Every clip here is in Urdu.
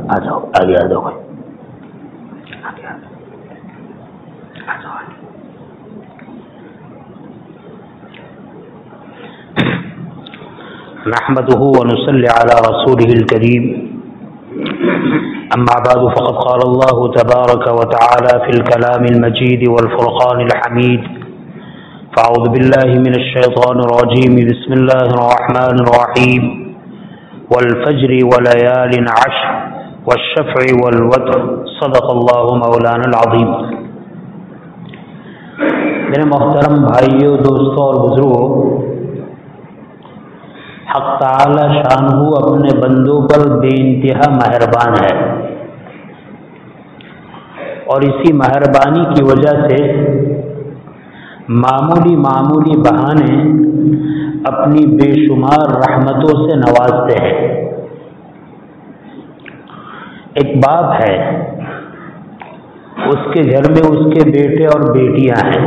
آ جاؤ آگے آ جاؤ نحمده ونصلي على رسوله الكريم أما بعد فقد قال الله تبارك وتعالى في الكلام المجيد والفرقان الحميد فأعوذ بالله من الشيطان الرجيم بسم الله الرحمن الرحيم والفجر وليال عشر والشفع والوتر صدق الله مولانا العظيم. میرے محترم بھائیوں، دوستوں اور بزرگوں، حق تعالی شانہ اپنے بندوں پر بے انتہا مہربان ہے، اور اسی مہربانی کی وجہ سے معمولی بہانے اپنی بے شمار رحمتوں سے نوازتے ہیں. ایک باپ ہے، اس کے گھر میں اس کے بیٹے اور بیٹیاں ہیں.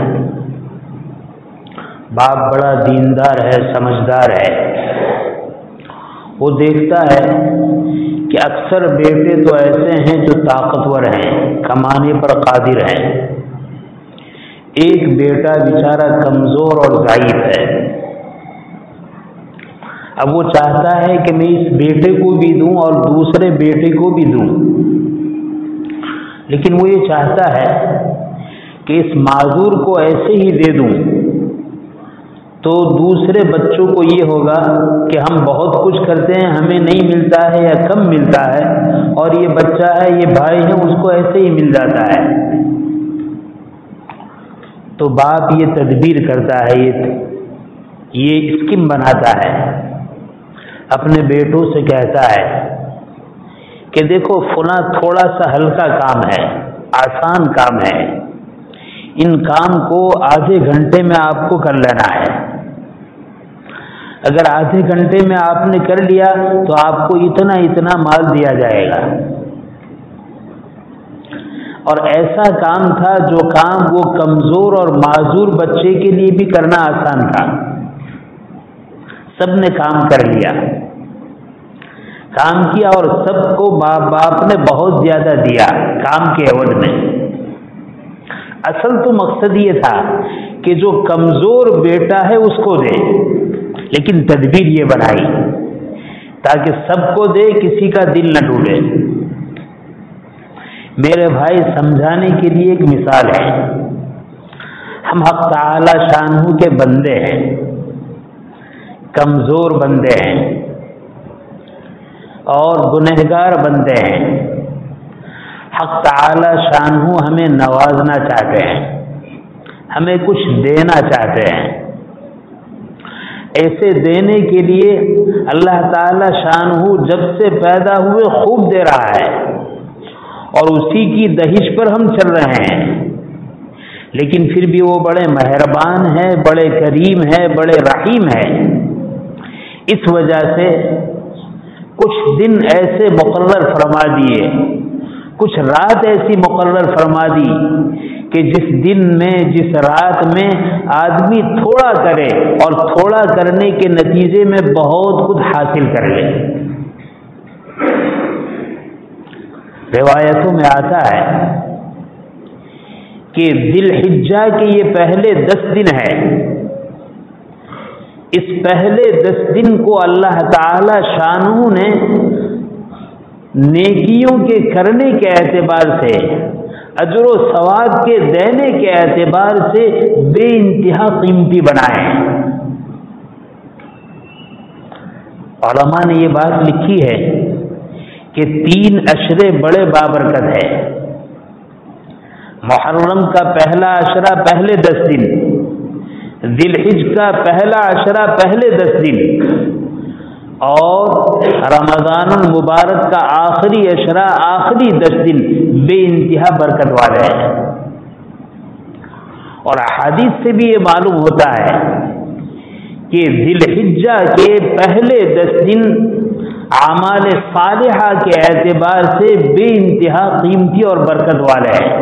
باپ بڑا دیندار ہے، سمجھدار ہے. وہ دیکھتا ہے کہ اکثر بیٹے تو ایسے ہیں جو طاقتور ہیں، کمانے پر قادر ہیں. ایک بیٹا بیچارہ کمزور اور ضعیف ہے. اب وہ چاہتا ہے کہ میں اس بیٹے کو بھی دوں اور دوسرے بیٹے کو بھی دوں، لیکن وہ یہ چاہتا ہے کہ اس معذور کو ایسے ہی دے دوں تو دوسرے بچوں کو یہ ہوگا کہ ہم بہت کچھ کرتے ہیں، ہمیں نہیں ملتا ہے یا کم ملتا ہے، اور یہ بچہ ہے، یہ بھائی ہے، اس کو ایسے ہی مل جاتا ہے. تو باپ یہ تدبیر کرتا ہے، یہ اسکیم بناتا ہے. اپنے بیٹوں سے کہتا ہے کہ دیکھو فلاں تھوڑا سا ہلکا کام ہے، آسان کام ہے، ان کام کو آدھے گھنٹے میں آپ کو کر لینا ہے. اگر آدھے گھنٹے میں آپ نے کر لیا تو آپ کو اتنا مال دیا جائے گا. اور ایسا کام تھا جو کام وہ کمزور اور معذور بچے کے لیے بھی کرنا آسان تھا. سب نے کام کر لیا، کام کیا، اور سب کو باپ نے بہت زیادہ دیا کام کے عوض میں. اصل تو مقصد یہ تھا کہ جو کمزور بیٹا ہے اس کو دے، لیکن تدبیر یہ بنائی تاکہ سب کو دے، کسی کا دل نہ ٹوٹے. میرے بھائی، سمجھانے کے لیے ایک مثال ہے. ہم حق تعالی شانہ کے بندے ہیں، کمزور بندے ہیں اور گنہگار بندے ہیں. حق تعالی شانہ ہمیں نوازنا چاہتے ہیں، ہمیں کچھ دینا چاہتے ہیں. ایسے دینے کے لیے اللہ تعالی شانہ جب سے پیدا ہوئے خوب دے رہا ہے، اور اسی کی دہش پر ہم چل رہے ہیں. لیکن پھر بھی وہ بڑے مہربان ہیں، بڑے کریم ہیں، بڑے رحیم ہیں. اس وجہ سے کچھ دن ایسے مقرر فرما دیے، کچھ رات ایسی مقرر فرما دی کہ جس دن میں، جس رات میں آدمی تھوڑا کرے اور تھوڑا کرنے کے نتیجے میں بہت کچھ حاصل کر لے. روایتوں میں آتا ہے کہ ذی الحجہ کے یہ پہلے 10 دن ہے. اس پہلے 10 دن کو اللہ تعالی شانہ نے نیکیوں کے کرنے کے اعتبار سے، اجر و ثواب کے دینے کے اعتبار سے بے انتہا قیمتی بنائے ہیں. علماء نے یہ بات لکھی ہے کہ 3 عشرے بڑے بابرکت ہے. محرم کا پہلا عشرہ پہلے 10 دن، ذی الحج کا پہلا عشرہ پہلے 10 دن، اور رمضان المبارک کا آخری عشرہ آخری 10 دن بے انتہا برکت والے ہیں. اور احادیث سے بھی یہ معلوم ہوتا ہے کہ ذی الحجہ کے پہلے 10 دن اعمال صالحہ کے اعتبار سے بے انتہا قیمتی اور برکت والے ہیں.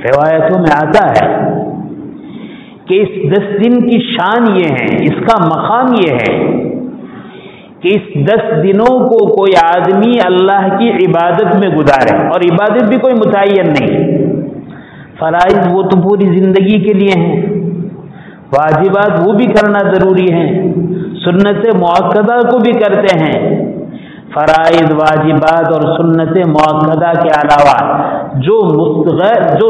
روایتوں میں آتا ہے کہ اس 10 دن کی شان یہ ہے، اس کا مقام یہ ہے کہ اس 10 دنوں کو کوئی آدمی اللہ کی عبادت میں گزارے، اور عبادت بھی کوئی متعین نہیں، فرائض وہ تو پوری زندگی کے لیے ہیں، واجبات وہ بھی کرنا ضروری ہیں، سنت مؤکدہ کو بھی کرتے ہیں، فرائض، واجبات اور سنت مؤکدہ کے علاوہ جو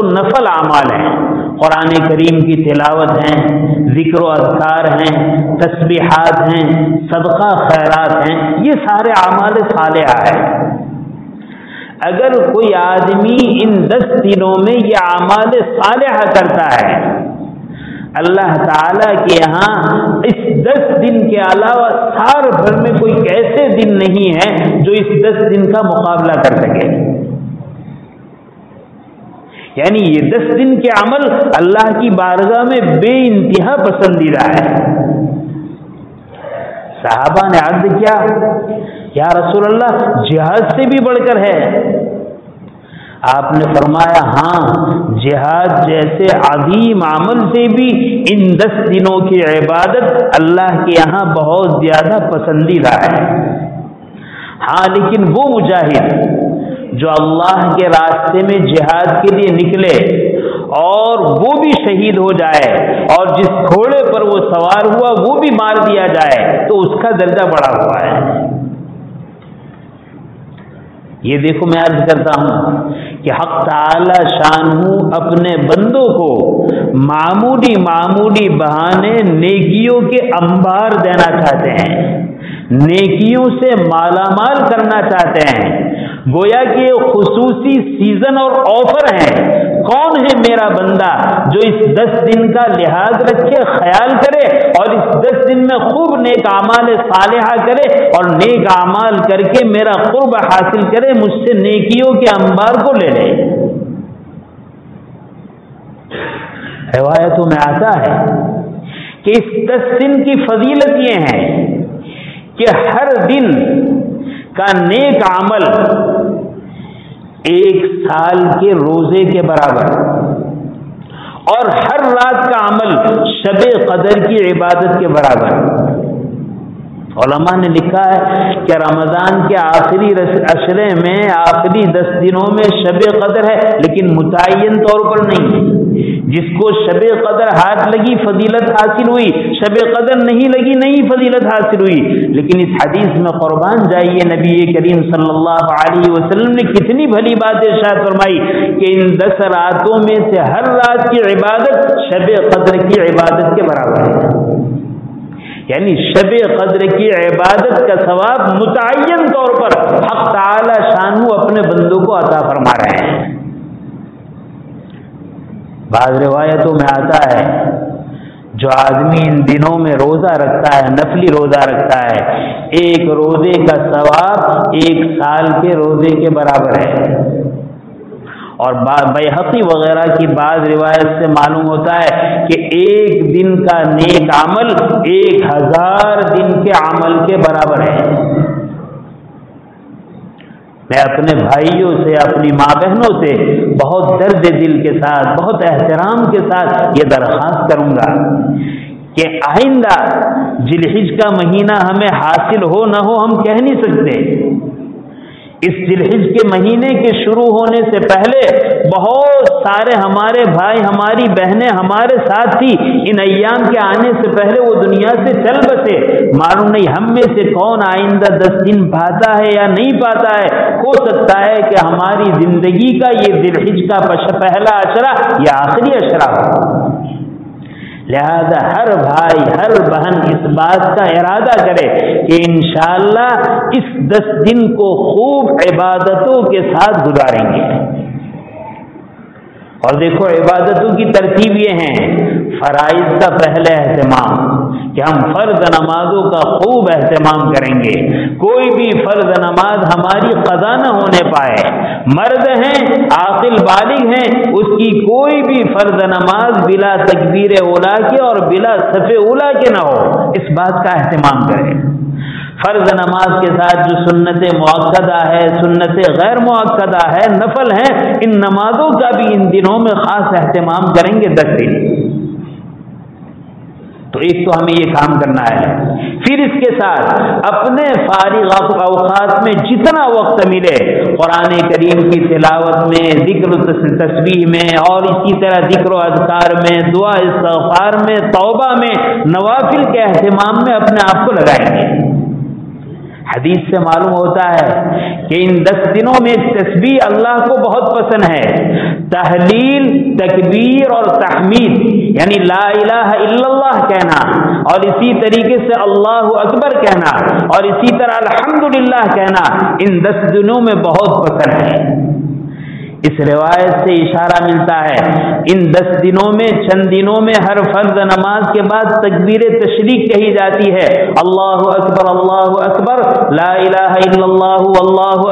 نفل اعمال ہیں، قرآن کریم کی تلاوت ہیں، ذکر و اذکار ہیں، تسبیحات ہیں، صدقہ خیرات ہیں، یہ سارے اعمال صالحہ ہیں۔ اگر کوئی آدمی ان 10 دنوں میں یہ اعمال صالحہ کرتا ہے، اللہ تعالیٰ کے یہاں اس 10 دن کے علاوہ سال بھر میں کوئی ایسے دن نہیں ہے جو اس 10 دن کا مقابلہ کر سکے۔ یعنی یہ 10 دن کے عمل اللہ کی بارگاہ میں بے انتہا پسندیدہ ہے۔ صحابہ نے عرض کیا، یا رسول اللہ، جہاد سے بھی بڑھ کر ہے؟ آپ نے فرمایا، ہاں، جہاد جیسے عظیم عمل سے بھی ان 10 دنوں کی عبادت اللہ کے یہاں بہت زیادہ پسندیدہ ہے۔ ہاں، لیکن وہ مجاہد جو اللہ کے راستے میں جہاد کے لیے نکلے اور وہ بھی شہید ہو جائے اور جس گھوڑے پر وہ سوار ہوا وہ بھی مار دیا جائے تو اس کا درجہ بڑا ہوا ہے۔ یہ دیکھو، میں عرض کرتا ہوں کہ حق تعالی شانہ اپنے بندوں کو معمولی بہانے نیکیوں کے انبار دینا چاہتے ہیں، نیکیوں سے مالا مال کرنا چاہتے ہیں، گویا کہ خصوصی سیزن اور آفر ہیں۔ کون ہے میرا بندہ جو اس 10 دن کا لحاظ رکھے، خیال کرے اور اس 10 دن میں خوب نیک اعمال صالحہ کرے اور نیک اعمال کر کے میرا قرب حاصل کرے، مجھ سے نیکیوں کے انبار کو لے لے۔ روایتوں میں آتا ہے کہ اس 10 دن کی فضیلت یہ ہے کہ ہر دن کا نیک عمل 1 سال کے روزے کے برابر، اور ہر رات کا عمل شب قدر کی عبادت کے برابر۔ علماء نے لکھا ہے کہ رمضان کے آخری عشرے میں، آخری 10 دنوں میں شب قدر ہے، لیکن متعین طور پر نہیں۔ جس کو شب قدر ہاتھ لگی فضیلت حاصل ہوئی، شب قدر نہیں لگی نہیں فضیلت حاصل ہوئی۔ لیکن اس حدیث میں قربان جائیے، نبی کریم صلی اللہ علیہ وسلم نے کتنی بھلی بات ارشاد فرمائی کہ ان 10 راتوں میں سے ہر رات کی عبادت شب قدر کی عبادت کے برابر ہے۔ یعنی شب قدر کی عبادت کا ثواب متعین طور پر حق تعالی شانہ اپنے بندوں کو عطا فرما رہے ہیں۔ بعض روایتوں میں آتا ہے جو آدمی ان دنوں میں روزہ رکھتا ہے، نفلی روزہ رکھتا ہے، 1 روزے کا ثواب 1 سال کے روزے کے برابر ہے۔ اور بیہقی وغیرہ کی بعض روایت سے معلوم ہوتا ہے کہ 1 دن کا نیک عمل 1000 دن کے عمل کے برابر ہے۔ میں اپنے بھائیوں سے، اپنی ماں بہنوں سے بہت درد دل کے ساتھ، بہت احترام کے ساتھ یہ درخواست کروں گا کہ آئندہ ذی الحجہ کا مہینہ ہمیں حاصل ہو نہ ہو ہم کہہ نہیں سکتے۔ اس ذی الحجہ کے مہینے کے شروع ہونے سے پہلے بہت سارے ہمارے بھائی، ہماری بہنیں، ہمارے ساتھی ان ایام کے آنے سے پہلے وہ دنیا سے چل بسے۔ معلوم نہیں ہم میں سے کون آئندہ 10 دن پاتا ہے یا نہیں پاتا ہے۔ ہو سکتا ہے کہ ہماری زندگی کا یہ ذی الحجہ کا پہلا عشرہ یا آخری عشرہ ہو۔ لہذا ہر بھائی، ہر بہن اس بات کا ارادہ کرے کہ انشاءاللہ اس 10 دن کو خوب عبادتوں کے ساتھ گزاریں گے۔ اور دیکھو عبادتوں کی ترتیب یہ ہیں، فرائض کا پہلے اہتمام کہ ہم فرض نمازوں کا خوب اہتمام کریں گے، کوئی بھی فرض نماز ہماری قضا نہ ہونے پائے، مرد ہیں، عاقل بالغ ہیں، اس کی کوئی بھی فرض نماز بلا تکبیر اولیٰ کے اور بلا صف اولیٰ کے نہ ہو، اس بات کا اہتمام کریں۔ فرض نماز کے ساتھ جو سنت مؤکدہ ہے، سنت غیر مؤکدہ ہے، نفل ہیں، ان نمازوں کا بھی ان دنوں میں خاص اہتمام کریں گے 10 دن۔ تو ایک تو ہمیں یہ کام کرنا ہے، پھر اس کے ساتھ اپنے فارغ اوقات میں جتنا وقت ملے قرآن کریم کی تلاوت میں، ذکر و تسبیح میں، اور اسی طرح ذکر و اذکار میں، دعا استغفار میں، توبہ میں، نوافل کے اہتمام میں اپنے آپ کو لگائیں گے۔ حدیث سے معلوم ہوتا ہے کہ ان 10 دنوں میں تسبیح اللہ کو بہت پسند ہے، تحلیل، تکبیر اور تحمید یعنی لا الہ الا اللہ کہنا، اور اسی طریقے سے اللہ اکبر کہنا، اور اسی طرح الحمدللہ کہنا ان 10 دنوں میں بہت پسند ہے۔ اس روایت سے اشارہ ملتا ہے ان 10 دنوں میں، چند دنوں میں ہر فرض نماز کے بعد تکبیر تشریق کہی جاتی ہے، اللہ اکبر، لا الہ الا اللہ، واللہ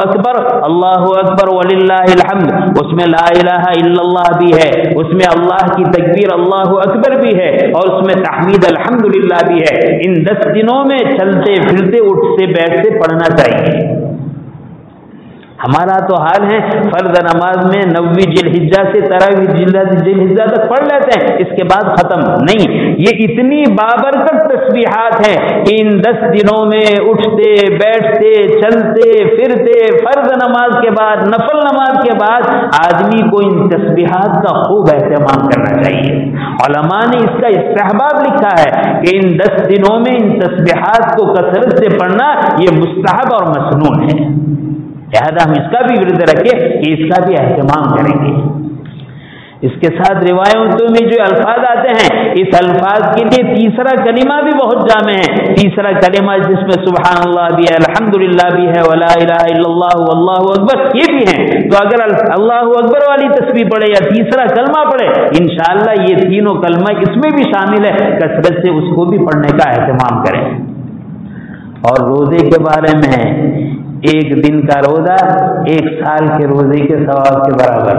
اکبر وللہ الحمد۔ اس میں لا الہ الا اللہ بھی ہے، اس میں اللہ کی تکبیر اللہ اکبر بھی ہے، اور اس میں تحمید الحمدللہ بھی ہے۔ ان 10 دنوں میں چلتے پھرتے اٹھتے بیٹھتے پڑھنا چاہیے۔ ہمارا تو حال ہے فرض نماز میں 9 ذی الحجہ سے 13 ذی الحجہ تک پڑھ لیتے ہیں، اس کے بعد ختم نہیں۔ یہ اتنی بابرکت تسبیحات ہیں کہ ان 10 دنوں میں اٹھتے بیٹھتے چلتے پھرتے فرض نماز کے بعد، نفل نماز کے بعد آدمی کو ان تسبیحات کا خوب اہتمام کرنا چاہیے۔ علماء نے اس کا استحباب لکھا ہے کہ ان 10 دنوں میں ان تسبیحات کو کثرت سے پڑھنا یہ مستحب اور مسنون ہے، لہذا ہم اس کا بھی ورد رکھیں کہ اس کا بھی اہتمام کریں گے۔ اس کے ساتھ روایتوں میں جو الفاظ آتے ہیں، اس الفاظ کے لیے تیسرا کلمہ بھی بہت جامع ہے۔ تیسرا کلمہ جس میں سبحان اللہ بھی ہے، الحمدللہ بھی ہے، ولا الہ الا اللہ، واللہ اکبر یہ بھی ہیں۔ تو اگر اللہ اکبر والی تسبیح پڑھے یا تیسرا کلمہ پڑھے، انشاءاللہ یہ تینوں کلمہ اس میں بھی شامل ہے، کثرت سے اس کو بھی پڑھنے کا اہتمام کریں۔ اور روزے کے بارے میں ہے، 1 دن کا روزہ 1 سال کے روزے کے ثواب کے برابر،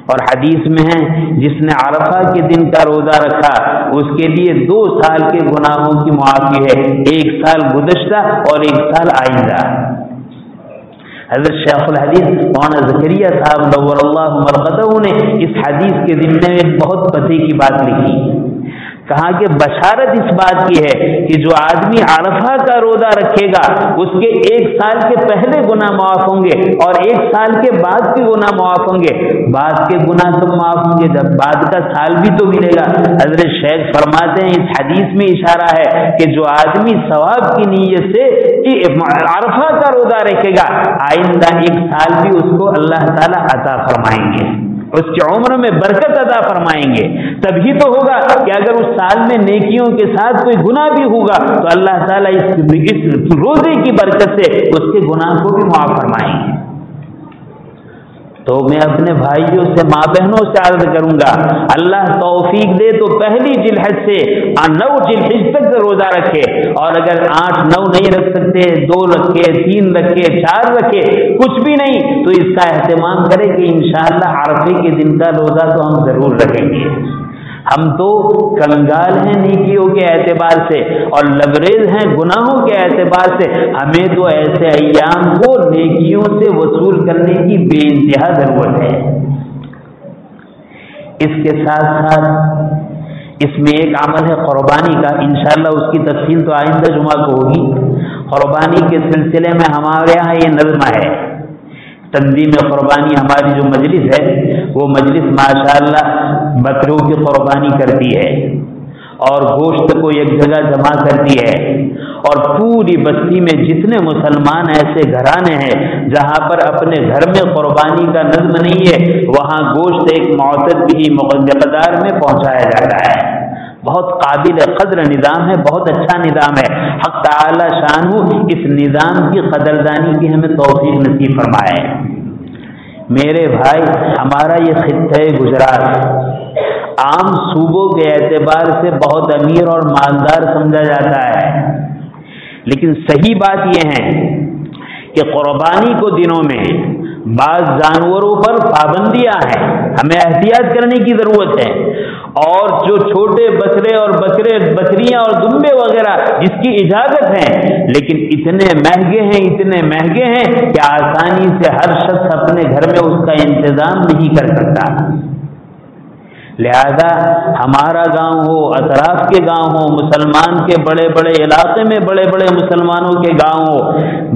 اور حدیث میں ہے جس نے عرفہ کے دن کا روزہ رکھا اس کے لیے 2 سال کے گناہوں کی معافی ہے، 1 سال گزشتہ اور 1 سال آئندہ۔ حضرت شیخ الحدیث مولانا زکریا صاحب نور اللہ مرقدہ نے اس حدیث کے ضمن میں ایک بہت پتے کی بات لکھی، کہا کہ بشارت اس بات کی ہے کہ جو آدمی عرفہ کا روزہ رکھے گا اس کے 1 سال کے پہلے گناہ معاف ہوں گے، اور 1 سال کے بعد کے گناہ معاف ہوں گے۔ بعد کے گناہ تو معاف ہوں گے جب بعد کا سال بھی تو ملے گا۔ حضرت شیخ فرماتے ہیں اس حدیث میں اشارہ ہے کہ جو آدمی ثواب کی نیت سے عرفہ کا روزہ رکھے گا، آئندہ 1 سال بھی اس کو اللہ تعالیٰ عطا فرمائیں گے، اس کی عمر میں برکت عطا فرمائیں گے۔ تبھی تو ہوگا کہ اگر اس سال میں نیکیوں کے ساتھ کوئی گناہ بھی ہوگا تو اللہ تعالیٰ اس روزے کی برکت سے اس کے گناہ کو بھی معاف فرمائیں گے۔ تو میں اپنے بھائیوں سے، ماں بہنوں سے عرض کروں گا، اللہ توفیق دے تو پہلی ذی الحجہ سے 9 ذی الحجہ تک روزہ رکھے، اور اگر 8 9 نہیں رکھ سکتے 2 رکھے، 3 رکھے، 4 رکھے، کچھ بھی نہیں تو اس کا اہتمام کرے کہ انشاءاللہ عرفے کے دن کا روزہ تو ہم ضرور رکھیں گے۔ ہم تو کنگال ہیں نیکیوں کے اعتبار سے اور لبریز ہیں گناہوں کے اعتبار سے، ہمیں تو ایسے ایام کو نیکیوں سے وصول کرنے کی بے انتہا ضرورت ہے۔ اس کے ساتھ ساتھ اس میں ایک عمل ہے قربانی کا، انشاءاللہ اس کی تفصیل تو آئندہ جمعہ کو ہوگی۔ قربانی کے سلسلے میں ہمارے یہاں یہ نظم ہے، تنظیم قربانی ہماری جو مجلس ہے وہ مجلس ماشاءاللہ بکروں کی قربانی کرتی ہے اور گوشت کو ایک جگہ جمع کرتی ہے، اور پوری بستی میں جتنے مسلمان ایسے گھرانے ہیں جہاں پر اپنے گھر میں قربانی کا نظم نہیں ہے، وہاں گوشت ایک معتدل مقدار میں پہنچایا جاتا ہے۔ بہت قابل قدر نظام ہے، بہت اچھا نظام ہے۔ حق تعالی شانہ اس نظام کی قدردانی کی ہمیں توفیق نصیب فرمائے۔ میرے بھائی، ہمارا یہ خطہ گجرات عام صوبوں کے اعتبار سے بہت امیر اور مالدار سمجھا جاتا ہے، لیکن صحیح بات یہ ہے کہ قربانی کو دنوں میں بعض جانوروں پر پابندیاں ہیں، ہمیں احتیاط کرنے کی ضرورت ہے، اور جو چھوٹے بکرے اور بکریاں اور دمبے وغیرہ جس کی اجازت ہے، لیکن اتنے مہنگے ہیں کہ آسانی سے ہر شخص اپنے گھر میں اس کا انتظام نہیں کر سکتا۔ لہذا ہمارا گاؤں ہو، اطراف کے گاؤں ہو، مسلمان کے بڑے بڑے علاقے میں بڑے بڑے مسلمانوں کے گاؤں ہو،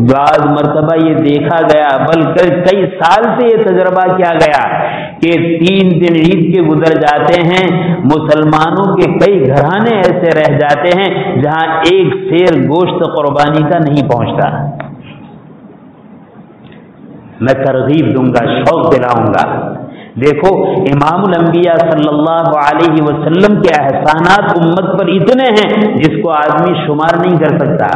بعض مرتبہ یہ دیکھا گیا، بلکہ کئی سال سے یہ تجربہ کیا گیا کہ 3 دن عید کے گزر جاتے ہیں، مسلمانوں کے کئی گھرانے ایسے رہ جاتے ہیں جہاں ایک سیر گوشت قربانی کا نہیں پہنچتا۔ میں ترغیب دوں گا، شوق دلاؤں گا۔ دیکھو امام الانبیاء صلی اللہ علیہ وسلم کے احسانات امت پر اتنے ہیں جس کو آدمی شمار نہیں کر سکتا۔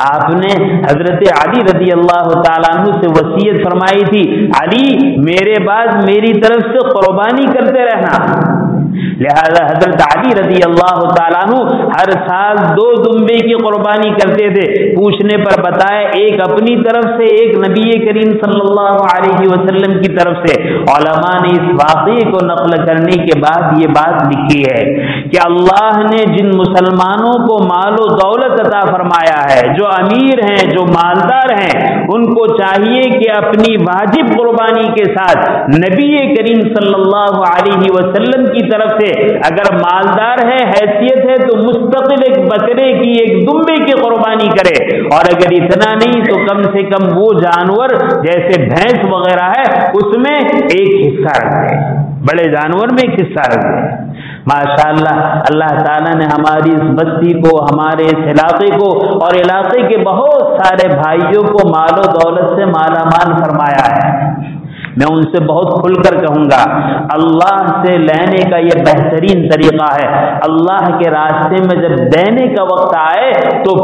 آپ نے حضرت علی رضی اللہ تعالیٰ عنہ سے وصیت فرمائی تھی، علی میرے بعد میری طرف سے قربانی کرتے رہنا۔ لہذا حضرت علی رضی اللہ تعالیٰ عنہ ہر سال 2 دمبے کی قربانی کرتے تھے۔ پوچھنے پر بتایا ایک اپنی طرف سے، ایک نبی کریم صلی اللہ علیہ وسلم کی طرف سے۔ علماء نے اس واقعے کو نقل کرنے کے بعد یہ بات لکھی ہے کہ اللہ نے جن مسلمانوں کو مال و دولت عطا فرمایا ہے، جو امیر ہیں، جو مالدار ہیں، ان کو چاہیے کہ اپنی واجب قربانی کے ساتھ نبی کریم صلی اللہ علیہ وسلم کی طرف سے اگر مالدار ہے، حیثیت ہے، تو مستقل ایک بکرے کی، ایک دمبے کی قربانی کرے، اور اگر اتنا نہیں تو کم سے کم وہ جانور جیسے بھینس وغیرہ ہے اس میں ایک حصہ رکھ دے، بڑے جانور میں ایک حصہ رکھ دے۔ ماشاءاللہ اللہ تعالیٰ نے ہماری اس بستی کو، ہمارے اس علاقے کو اور علاقے کے بہت سارے بھائیوں کو مال و دولت سے مالا مال فرمایا ہے۔ میں ان سے بہت کھل کر کہوں گا، اللہ سے لینے کا یہ بہترین طریقہ ہے۔ اللہ کے راستے میں جب دینے کا وقت آئے تو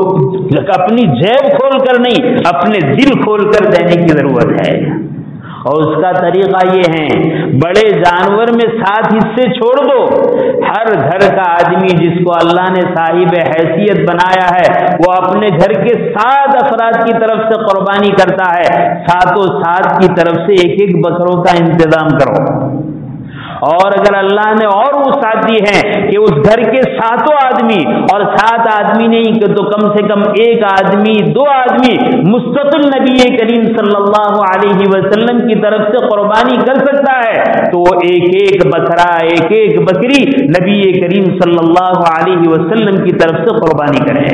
اپنی جیب کھول کر نہیں، اپنے دل کھول کر دینے کی ضرورت ہے۔ اور اس کا طریقہ یہ ہے، بڑے جانور میں 7 حصے چھوڑ دو۔ ہر گھر کا آدمی جس کو اللہ نے صاحب حیثیت بنایا ہے وہ اپنے گھر کے 7 افراد کی طرف سے قربانی کرتا ہے، 7 کی طرف سے ایک بکروں کا انتظام کرو۔ اور اگر اللہ نے اور وسعت دی ہے کہ اس گھر کے 7 آدمی، اور 7 آدمی نہیں تو کم سے کم 1 آدمی 2 آدمی مستقل نبی کریم صلی اللہ علیہ وسلم کی طرف سے قربانی کر سکتا ہے، تو وہ ایک بکرا، ایک بکری نبی کریم صلی اللہ علیہ وسلم کی طرف سے قربانی کرے۔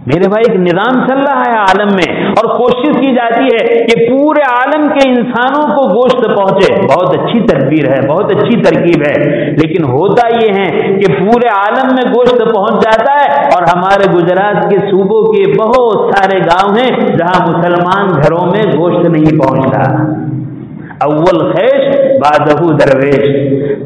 میرے بھائی ایک نظام چل رہا ہے عالم میں، اور کوشش کی جاتی ہے کہ پورے عالم کے انسانوں کو گوشت پہنچے۔ بہت اچھی تدبیر ہے، بہت اچھی ترکیب ہے، لیکن ہوتا یہ ہے کہ پورے عالم میں گوشت پہنچ جاتا ہے اور ہمارے گجرات کے صوبوں کے بہت سارے گاؤں ہیں جہاں مسلمان گھروں میں گوشت نہیں پہنچتا۔ اول خیش بعدہ درویش،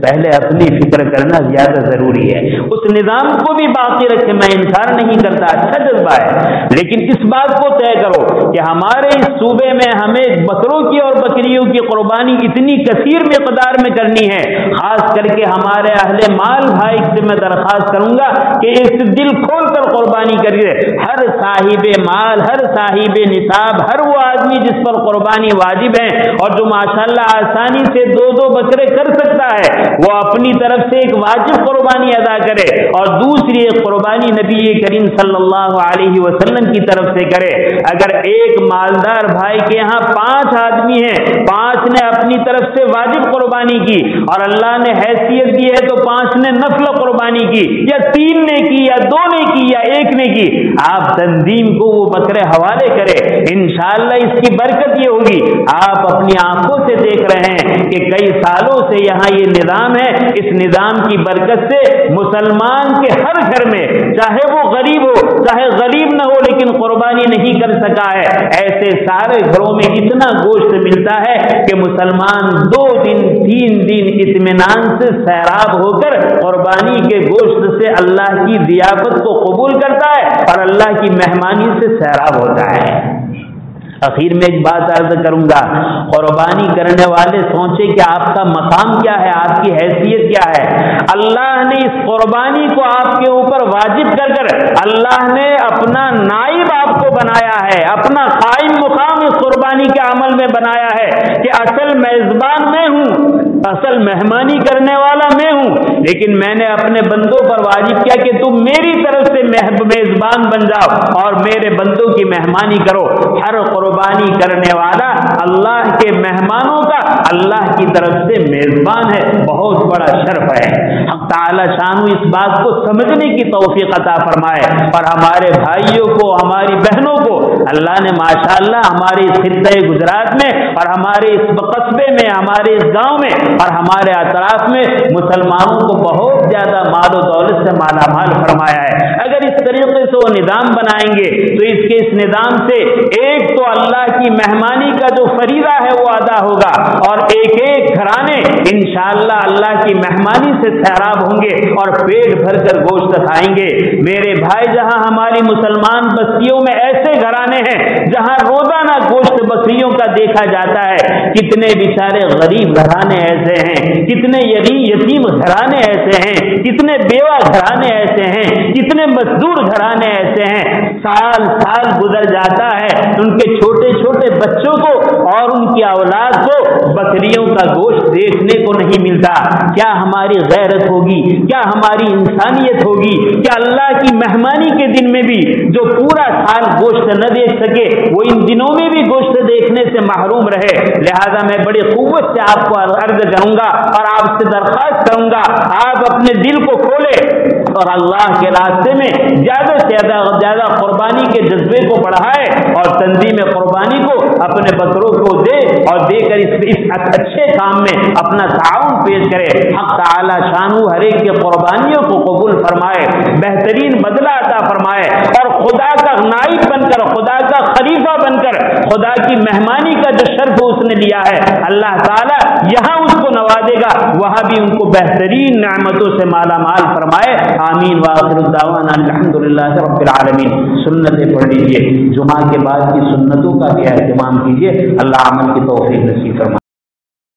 پہلے اپنی فکر کرنا زیادہ ضروری ہے۔ اس نظام کو بھی باقی رکھے، میں انکار نہیں کرتا، اچھا جذبہ ہے، لیکن اس بات کو طے کرو کہ ہمارے اس صوبے میں ہمیں بکروں کی اور بکریوں کی قربانی اتنی کثیر مقدار میں کرنی ہے۔ خاص کر کے ہمارے اہل مال بھائی سے میں درخواست کروں گا کہ اس دل کھول کر قربانی کریے۔ ہر صاحب مال، ہر صاحب نصاب، ہر وہ آدمی جس پر قربانی واجب ہے اور جو ماشاءاللہ آسانی سے 2 بکرے کر سکتا ہے، وہ اپنی طرف سے ایک واجب قربانی ادا کرے اور دوسری ایک قربانی نبی کریم صلی اللہ علیہ وسلم کی طرف سے کرے۔ اگر ایک مالدار بھائی کے یہاں 5 آدمی ہیں، 5 نے اپنی طرف سے واجب قربانی کی اور اللہ نے حیثیت دی ہے تو 5 نے نفل قربانی کی، یا 3 نے کی، یا 2 نے کی، یا 1 نے کی، آپ تنظیم کو وہ بکرے حوالے کرے، انشاءاللہ اس کی برکت یہ ہوگی۔ آپ اپنی آنکھوں سے دیکھ رہے ہیں کہ کئی سالوں سے یہاں یہ نظام ہے، اس نظام کی برکت سے مسلمان کے ہر گھر میں، چاہے وہ غریب ہو چاہے غریب نہ ہو، لیکن قربانی نہیں کر سکا ہے، ایسے سارے گھروں میں اتنا گوشت ملتا ہے کہ مسلمان 2 دن 3 دن اطمینان سے سیراب ہو کر قربانی کے گوشت سے اللہ کی ضیافت کو قبول کرتا ہے اور اللہ کی مہمانی سے سیراب ہوتا ہے۔ اخیر میں ایک بات عرض کروں گا، قربانی کرنے والے سوچیں کہ آپ کا مقام کیا ہے، آپ کی حیثیت کیا ہے۔ اللہ نے اس قربانی کو آپ کے اوپر واجب کر کر اللہ نے اپنا نائب آپ کو بنایا ہے، اپنا قائم مقام اس قربانی کے عمل میں بنایا ہے کہ اصل میزبان میں ہوں، اصل مہمانی کرنے والا میں ہوں، لیکن میں نے اپنے بندوں پر واجب کیا کہ تم میری طرف سے میزبان بن جاؤ اور میرے بندوں کی مہمانی کرو۔ ہر قربانی کرنے والا اللہ کے مہمانوں کا اللہ کی طرف سے میزبان ہے، بہت بڑا شرف ہے۔ حق تعالی شانو اس بات کو سمجھنے کی توفیق عطا فرمائے، اور ہمارے بھائیوں کو، ہماری بہنوں کو اللہ نے ماشاءاللہ ہمارے اس خطہ گجرات میں اور ہمارے اس قصبے میں، ہمارے اس گاؤں میں اور ہمارے اطراف میں مسلمانوں کو بہت زیادہ مال و دولت سے مالا مال فرمایا ہے۔ اگر اس طریقے سے وہ نظام بنائیں گے تو اس نظام سے ایک تو اللہ کی مہمانی کا جو فریضہ ہے وہ ادا ہوگا، اور ایک ایک گھرانے انشاءاللہ اللہ کی مہمانی سے سیراب ہوں گے اور پیٹ بھر کر گوشت کھائیں گے۔ میرے بھائی، جہاں ہماری مسلمان بستیوں میں ایسے گھرانے ہیں جہاں روزانہ گوشت بکریوں کا دیکھا جاتا ہے، کتنے بیچارے غریب گھرانے ایسے ہیں، کتنے یتیم گھرانے ایسے ہیں، کتنے بیوہ گھرانے ایسے ہیں، کتنے مزدور گھرانے ایسے ہیں، سال سال گزر جاتا ہے، ان کے چھوٹے چھوٹے بچوں کو اور ان کی اولاد کو بکریوں کا گوشت دیکھنے کو نہیں ملتا۔ کیا ہماری غیرت ہوگی؟ کیا ہماری انسانیت ہوگی؟ کیا اللہ کی مہمانی کے دن میں بھی جو پورا سال گوشت نہ دیکھ سکے وہ ان دنوں میں بھی گوشت دیکھنے سے محروم رہے؟ لہذا میں بڑی قوت سے آپ کو عرض کروں گا اور آپ سے درخواست کروں گا، آپ اپنے دل کو کھولے اور اللہ کے راستے میں زیادہ سے زیادہ قربانی کے جذبے کو بڑھائے، اور تنظیم قربانی کو اپنے بکروں کو دے اور دے کر اس اچھے کام میں اپنا تعاون پیش کرے۔ حق تعالی شانو ہر ایک کی قربانیوں کو قبول فرمائے، بہترین بدلہ عطا فرمائے، اور خدا کا نائب بن کر، خدا کا خلیفہ بن کر، خدا کی مہمانی کا جو شرف اس نے لیا ہے، اللہ تعالی یہاں اس کو نوازے گا، وہاں بھی ان کو بہترین نعمتوں سے مالا مال فرمائے۔ آمین وآخر الدعوانا الحمدللہ رب العالمین۔ سنتیں پڑھ لیجیے، جمعہ کے بعد کی سنتوں کا بھی اہتمام کیجیے، اللہ عمل کی توفیق نصیب فرمائے۔